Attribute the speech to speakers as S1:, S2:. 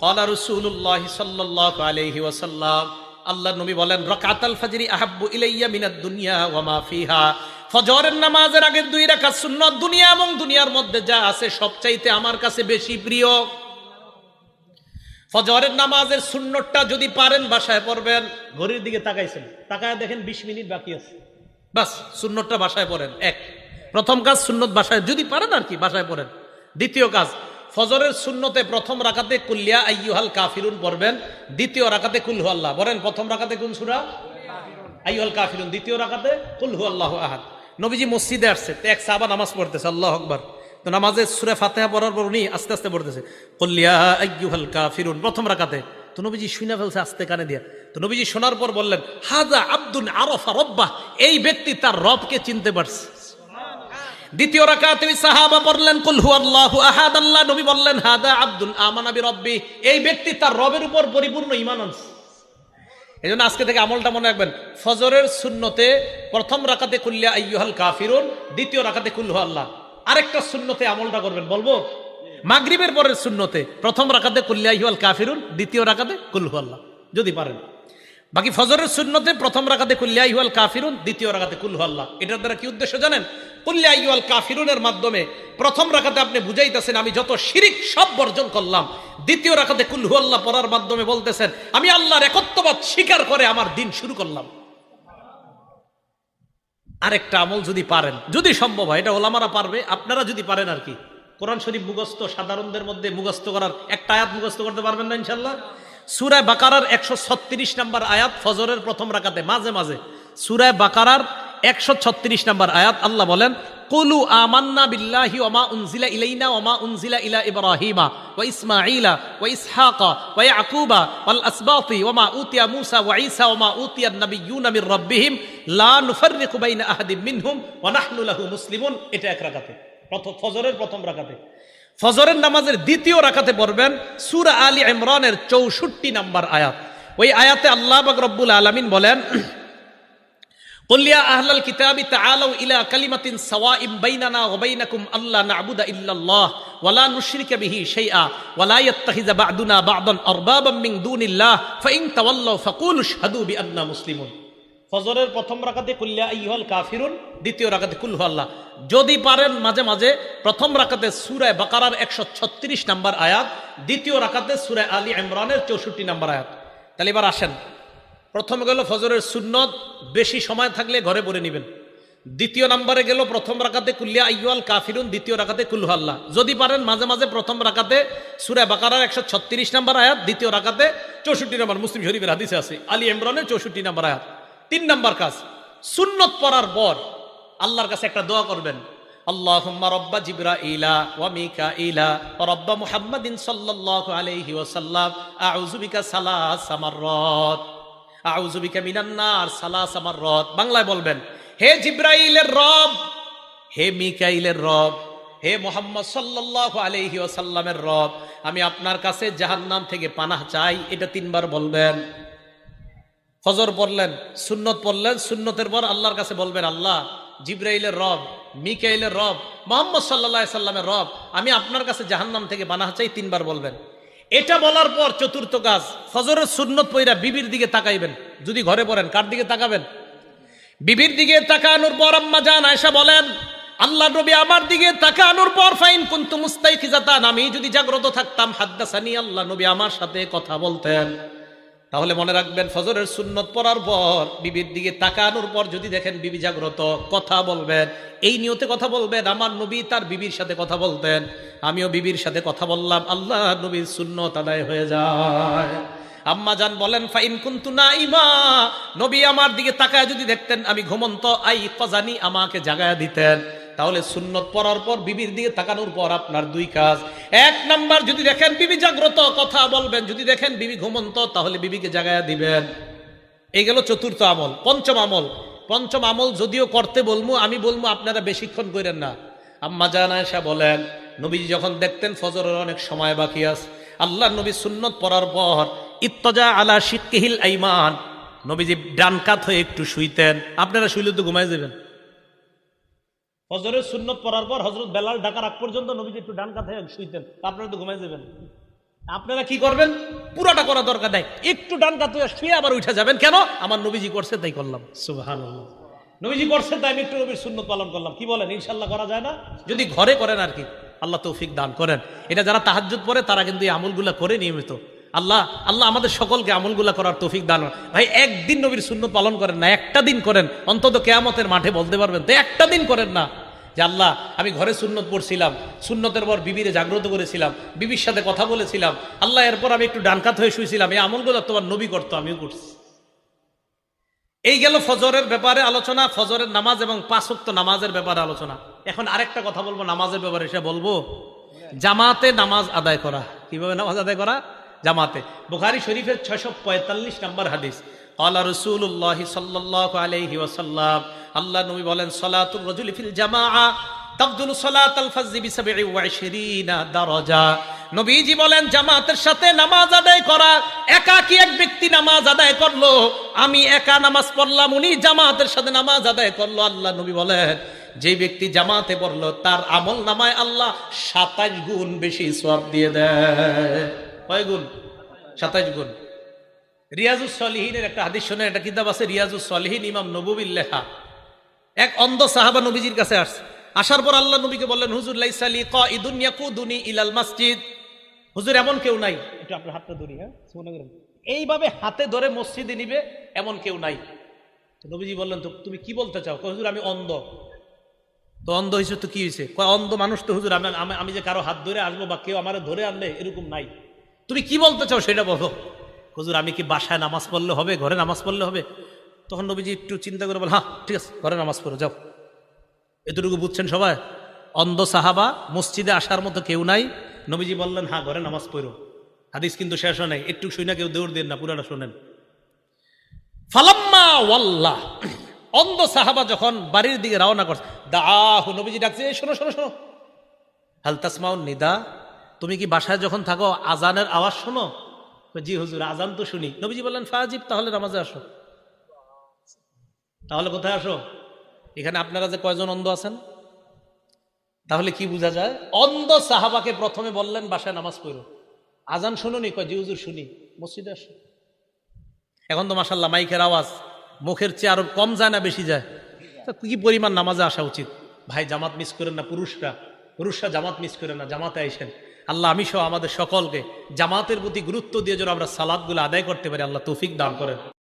S1: ক্বালা রাসূলুল্লাহ সাল্লাল্লাহু আলাইহি ওয়াসাল্লাম, আল্লাহর নবী বলেন, রাকাতাল ফাজরি আহাব্বু ইলাইয়া মিনাদ দুনিয়া ওয়া মা ফিহা, ফজরের নামাজের আগের 2 রাকাত সুন্নাত দুনিয়া এবং দুনিয়ার মধ্যে যা আছে সবচাইতে আমার কাছে বেশি প্রিয়। ফজরের নামাজের সুন্নতটা যদি পারেন বাসায় পড়বেন। ঘড়ির দিকে তাকাইছেন, তাকায় দেখেন 20 মিনিট বাকি আছে, বাস সুন্নতটা বাসায় পড়েন। প্রথম কাজ সুন্নত বাসায় যদি পারেন আর কি বাসায় পড়েন। দ্বিতীয় কাজ, ফজরের সুন্নতে প্রথম রাকাতে কুল্লিয়া আইয়ুহাল কাফিরুন পড়বেন, দ্বিতীয় রাকাতে কুল হু আল্লাহ। বলেন প্রথম রাকাতে কোন সূরা? আইয়ুহাল কাফিরুন, দ্বিতীয় রাকাতে কুল হু আল্লাহু আহাদ। নবীজি মসজিদে আসছে, তো এক সাহাবা নামাজ পড়তেছে, আল্লাহু আকবার। তো নামাজে সূরা ফাতিহা পড়ার পর উনি আস্তে আস্তে পড়তেছে কুল্লিয়া আইয়ুহাল কাফিরুন প্রথম রাকাতে। তো নবীজি শুনে ফেলছে আস্তে কানে দিয়া। তো নবীজি শোনার পর বললেন, হাযা আব্দুন আরাফা রাব্বাহ, এই ব্যক্তি তার রবকে চিনতে পারছে। দ্বিতীয় রাকাতে ওই সাহাবা পড়লেন কুল হু আল্লাহু আহাদ, আল্লাহ নবী বললেন হাদা আব্দুন আমানা বিরব্বি, এই ব্যক্তি তার রবের উপর পরিপূর্ণ ঈমান আনছে। এজন্য আজকে থেকে আমলটা মনে রাখবেন, ফজরের সুন্নতে প্রথম রাকাতে কুল্লিয়া আইয়ুহাল কাফিরুন, দ্বিতীয় রাকাতে কুল হু আল্লাহ। আরেকটা সুন্নতে আমলটা করবেন, বলবো? মাগরিবের পরের সুন্নতে প্রথম রাকাতে কুল্লিয়া আইয়ুহাল কাফিরুন, দ্বিতীয় রাকাতে কুল হু আল্লাহ যদি পারেন। বাকি ফজরের সুন্নতে প্রথম রাকাতে কুল্লিয়া আইয়ুহাল কাফিরুন, দ্বিতীয় রাকাতে কুল হু আল্লাহ। এটার দ্বারা কি উদ্দেশ্য জানেন? কুল্লিয়া আইয়ুহাল কাফিরুনের মাধ্যমে প্রথম রাকাতে আপনি বুঝাইতেছেন আমি যত শিরিক সব বর্জন করলাম, দ্বিতীয় রাকাতে কুল হু আল্লাহ পড়ার মাধ্যমে বলতেছেন আমি আল্লাহর একত্ববাদ স্বীকার করে আমার দিন শুরু করলাম। আরেকটা আমল যদি পারেন, যদি সম্ভব হয়, এটা ওলামারা পারবে, আপনারা যদি পারেন আর কি, কোরআন শরীফ মুখস্থ সাধারণদের মধ্যে মুখস্থ করার একটা আয়াত মুখস্থ করতে পারবেন না ইনশাআল্লাহ? সূরা বাকারার 136 নম্বর আয়াত ফজরের প্রথম রাকাতে মাঝে মাঝে, সূরা বাকারার 136 নম্বর আয়াত, আল্লাহ বলেন কুলু আমান্না বিল্লাহি ওয়া মা উনজিলা ইলাইনা ওয়া মা উনজিলা ইলা ইব্রাহিমা ওয়া ইসমাঈলা ওয়া ইসহাকা ওয়া ইয়াকুবা ওয়াল আসবাতি ওয়া মা উতিয়া মূসা ওয়া ঈসা ওয়া মা উতিয়ান নাবিয়্যুনা মির রাব্বিহিম লা নুফাররিকু বাইনা আহাদিম মিনহুম ওয়া নাহনু লাহু মুসলিমুন। এটা এক রাকাতে, ফজরের প্রথম রাকাতে। ফজরের নামাজের দ্বিতীয় রাকাতে পড়বেন সূরা আলী ইমরানের 64 নম্বর আয়াত। ওই আয়াতে আল্লাহ পাক রব্বুল আলামিন বলেন, কুল ইয়া আহলাল কিতাবি তাআলাউ ইলা কালিমাতিন সাওয়াইম বাইনানা ওয়া বাইনাকুম আল্লা না'বুদা ইল্লাল্লাহ ওয়া লা নুশরিকা বিহি শাইআ ওয়া লা ইয়াত্তাখিযা বা'দুনা বা'দান আরবাবাম মিন দুনিল্লাহ ফাইন তাওয়াল্লাউ ফাকুলু আশহাদু বিআন্না মুসলিমুন। ফজরের প্রথম রাকাতে কুল ইয়া আইয়ুহাল কাফিরুন, দ্বিতীয় রাকাতে কুল হু আল্লাহ। যদি পারেন মাঝে মাঝে প্রথম রাকাতে সূরা বাকারার 136 নম্বর আয়াত, দ্বিতীয় রাকাতে সূরা আলী ইমরানের 64 নম্বর আয়াত। তাহলে এবার আসেন, প্রথম গেল ফজরের সুন্নত, বেশি সময় থাকলে ঘরে পড়ে নেবেন। দ্বিতীয় নম্বরে গেল প্রথম রাকাতে কুল্লিয়া আইয়ুহাল কাফিরুন, দ্বিতীয় রাকাতে কুল হু আল্লাহ। যদি পারেন মাঝে মাঝে প্রথম রাকাতে সূরা বাকারার 136 নম্বর আয়াত, দ্বিতীয় রাকাতে 64 নম্বর, মুসলিম শরীফের হাদিসে আছে আলী ইমরানের 64 নম্বর আয়াত। 3 নম্বর কাজ, সুন্নত পড়ার পর আল্লাহর কাছে একটা দোয়া করবেন, আল্লাহুম্মা রাব্বা জিবরাইলা ওয়া মিকাইলা ওয়া রাব্বা মুহাম্মাদিন সাল্লাল্লাহু আলাইহি ওয়াসাল্লাম আউযু বিকা সালাসা মাররাত আউযু বিকা মিনান নার সালাসা মাররাত। বাংলায় বলবেন, হে জিবরাইলের রব, হে মিকাইলের রব, হে মুহাম্মদ সাল্লাল্লাহু আলাইহি ওয়াসাল্লামের রব, আমি আপনার কাছে জাহান্নাম থেকে পানাহ চাই। এটা 3 বার বলবেন। ফজর পড়লেন, সুন্নত পড়লেন, সুন্নতের পর আল্লাহর কাছে বলবেন, আল্লাহ জিবরাইলের রব, মিকাইলের রব, মুহাম্মদ সাল্লাল্লাহু আলাইহি সাল্লামের রব, আমি আপনার কাছে জাহান্নাম থেকে পানাহ চাই। 3 বার বলবেন। এটা বলার পর চতুর্থ কাজ, ফজরের সুন্নত পইরা বিবির দিকে তাকাইবেন। যদি ঘরে পড়েন, কার দিকে তাকাবেন? বিবির দিকে তাকানোর পর আম্মা জান আয়েশা বলেন, আল্লাহ নবী আমার দিকে তাকানোর পর ফাইন কুনতু মুস্তাইকিজাতান, আমি যদি জাগ্রত থাকতাম, হাদ্দাসানি, আল্লাহ নবী আমার সাথে কথা বলতেন। তাহলে মনে রাখবেন, ফজরের সুন্নত পড়ার পর বিবির দিকে তাকানোর পর যদি দেখেন বিবি জাগ্রত, কথা বলবেন। এই নিয়তে কথা বলবেন, আমার নবী তার বিবির সাথে কথা বলতেন, আমিও বিবির সাথে কথা বললাম, আল্লাহ নবীর সুন্নত আদায় হয়ে যায়। আম্মা জান বলেন, ফাইন কুনতু নাইমা, নবী আমার দিকে তাকায় যদি দেখতেন আমি ঘুমন্ত, আই কজানি, আমাকে জাগায়া দিতেন। তাহলে সুন্নত পড়ার পর বিবির দিকে তাকানোর পর আপনার 2 কাজ। 1 নাম্বার, যদি দেখেন বিবি জাগ্রত, কথা বলবেন। যদি দেখেন বিবি ঘুমন্ত, তাহলে বিবিকে জাগায়া দিবেন। এই গেল চতুর্থ আমল। পঞ্চম আমল যদিও করতে বলবো, আমি বলবো আপনারা বেশিক্ষণ করেন না। আম্মা জান আয়েশা বলেন, নবীজি যখন দেখতেন ফজরের অনেক সময় বাকি আছে, আল্লাহ নবী সুন্নত পড়ার পর ইত্তজা আলা শিক্কিহিল আইমান, নবীজি ডান কাত হয়ে একটু শুইতেন। আপনারা শুইলে তো ঘুমাই যাবেন। ফজরের সুন্নত পড়ার পর হযরত বেলাল ডাকার আগ পর্যন্ত নবীজি একটু ডান কাত হয়ে শুইতেন, আপনারা তো ঘুমাই যাবেন। আপনারা কি করবেন? পুরোটা করা দরকার নাই, একটু ডান কাত হয়ে শুয়ে আবার উঠে যাবেন। কেন? আমার নবীজি করছে তাই করলাম। সুবহানাল্লাহ। নবীজি করছেন তাই আমি একটু নবীর সুন্নত পালন করলাম। কি বলেন? ইনশাল্লাহ করা যায় না? যদি ঘরে করেন আর কি, আল্লাহ তৌফিক দান করেন। এটা যারা তাহাজ্জুদ পড়ে তারা কিন্তু এই আমলগুলা করে নিয়মিত। আল্লাহ আল্লাহ আমাদের সকলকে আমলগুলা করার তৌফিক দান। ভাই একদিন নবীর সুন্নত পালন করেন না, একটা দিন করেন, অন্তত কিয়ামতের মাঠে বলতে পারবেন তো একটা দিন করেন না যে আল্লাহ আমি ঘরে সুন্নত পড়ছিলাম, সুন্নতের পর বিবিরে জাগ্রত করেছিলাম, বিবির সাথে কথা বলেছিলাম, আল্লাহ এরপর আমি একটু ডানকাত হয়ে শুয়েছিলাম, এই আমলগুলো তোমার নবী করতো, আমিও করছি। এই গেল ফজরের ব্যাপারে আলোচনা, ফজরের নামাজ এবং 5 ওয়াক্ত নামাজের ব্যাপারে আলোচনা। এখন আরেকটা কথা বলবো নামাজের ব্যাপারে, সে বলবো জামাতে নামাজ আদায় করা। কিভাবে নামাজ আদায় করা? জামাতে। বুখারী শরীফের 645 নম্বর হাদিস, ক্বালা রাসূলুল্লাহ সাল্লাল্লাহু আলাইহি ওয়াসাল্লাম, আল্লাহ নবী বলেন, সালাতুর রাজুলি ফিল জামাআ তাফদুলু সালাতাল ফাজরি বি27 দারাজা। নবীজি বলেন জামাতের সাথে নামাজ আদায় করা, একাকী এক ব্যক্তি নামাজ আদায় করলো, আমি একা নামাজ পড়লাম, উনি জামাতের সাথে নামাজ আদায় করলো, আল্লাহ নবী বলেন যে ব্যক্তি জামাতে পড়লো তার আমল নামায় আল্লাহ 27 গুণ বেশি সওয়াব দিয়ে দেয়। কয় গুণ? 27 গুণ। রিয়াজুস সলিহিনের একটা হাদিস শুনে, একটা কিতাব আছে রিয়াজুস সলিহিন, ইমাম নববীর লেখা। এক অন্ধ সাহাবা নবীজির কাছে আসছে, আসার পর আল্লাহ নবীকে বললেন, হুজুর লাইসা লি কাইদুন ইয়াকুদুনি ইলাল মসজিদ। হুজুর এমন কেউ নাই, একটু আপনার হাতটা ধরি, হ্যাঁ এইভাবে হাতে ধরে মসজিদে নিবে এমন কেউ নাই। তো নবীজি বললেন, তো তুমি কি বলতে চাও? হুজুর আমি অন্ধ। তো অন্ধ হয়েছে তো কি হয়েছে? অন্ধ মানুষ তো হুজুর, আমি যে কারো হাত ধরে আসবো বা কেউ আমার ধরে আনলে এরকম নাই। তুমি কি বলতে চাও সেটা বলো। হুজুর আমি কি বাসায় নামাজ পড়লে হবে, ঘরে নামাজ পড়লে হবে? তখন নবীজি একটু চিন্তা করে বল, হ্যাঁ ঠিক আছে, ঘরে নামাজ পড়ো যাও। এতটুকু বুঝছেন সবাই? অন্ধ সাহাবা, মসজিদে আসার মতো কেউ নাই, নবীজি বললেন হ্যাঁ ঘরে নামাজ পড়ো। হাদিস কিন্তু শেষ হয় নাই, একটু শুই না, কেউ দৌড় দেন না, পুরাটা শোনেন। ফালাম্মা ওয়াল্লাহ, অন্ধ সাহাবা যখন বাড়ির দিকে রওনা করছে, দাহু, নবীজি ডাকছে, শোনো শোনো শোনো, হাল তাসমাউন নিদা, তুমি কি বাসায় যখন থাকো আজানের আওয়াজ শোনো? জি হুজুর আজান তো শুনি। নবীজি বললেন ফাজিব, তাহলে নামাজে আসো। তাহলে কোথায় আসো? এখানে আপনারা যে কয়জন অন্ধ আছেন, তাহলে কি বোঝা যায়? অন্ধ সাহাবাকে প্রথমে বললেন বাসায় নামাজ পড়ো, আজান শুনুনি? কয় জি হুজুর শুনি। মসজিদে আসো। এখন তো মাশাআল্লাহ মাইকের আওয়াজ মুখের চেয়ে আরো কম যায় না বেশি যায়? তো কি পরিমাণ নামাজে আসা উচিত। ভাই জামাত মিস করেন না, পুরুষরা জামাত মিস করেন না, জামাতে আইসেন। আল্লাহ আমি সহ আমাদের সকলকে জামাতের প্রতি গুরুত্ব দিয়ে যেন আমরা সালাতগুলো আদায় করতে পারি, আল্লাহ তৌফিক দান করেন।